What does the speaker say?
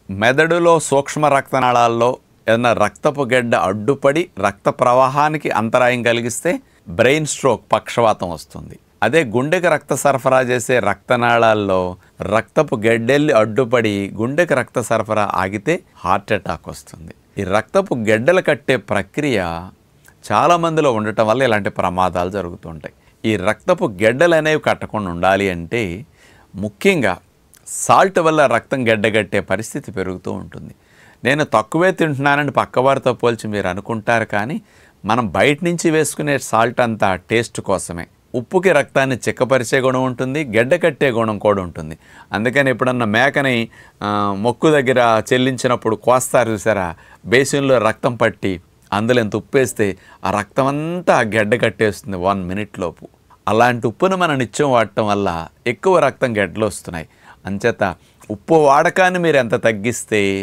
మెదడులో సూక్ష్మ రక్తనాళాల్లో ఏదైనా రక్తపు గడ్డ అడ్డుపడి రక్త ప్రవాహానికి అంతరాయం కలిగిస్తే బ్రెయిన్ స్ట్రోక్, పక్షవాతం వస్తుంది. అదే గుండెకి రక్త సరఫరా చేసే రక్తనాళాల్లో రక్తపు గడ్డెల్లి అడ్డుపడి గుండెకి రక్త సరఫరా ఆగితే హార్ట్ అటాక్ వస్తుంది. ఈ రక్తపు గడ్డలు కట్టే ప్రక్రియ చాలామందిలో ఉండటం వల్ల ఇలాంటి ప్రమాదాలు జరుగుతుంటాయి. ఈ రక్తపు గడ్డలు అనేవి కట్టకుండా ఉండాలి అంటే ముఖ్యంగా సాల్ట్ వల్ల రక్తం గడ్డగట్టే పరిస్థితి పెరుగుతూ ఉంటుంది. నేను తక్కువే తింటున్నానని పక్కవారితో పోల్చి మీరు అనుకుంటారు, కానీ మనం బయట నుంచి వేసుకునే సాల్ట్ అంతా టేస్ట్ కోసమే. ఉప్పుకి రక్తాన్ని చిక్కపరిచే గుణం ఉంటుంది, గడ్డ కట్టే గుణం కూడా ఉంటుంది. అందుకని ఎప్పుడన్నా మేకని మొక్కు దగ్గర చెల్లించినప్పుడు కోస్తారు చూసారా, బేసిన్లో రక్తం పట్టి అందులో ఎంత ఉప్పు వేస్తే ఆ రక్తం అంతా గడ్డ కట్టేస్తుంది 1 minute లోపు. అలాంటి ఉప్పును మనం నిత్యం వాడటం వల్ల ఎక్కువ రక్తం గడ్డలు వస్తున్నాయి. అంచేత ఉప్పు వాడకాన్ని మీరు ఎంత తగ్గిస్తే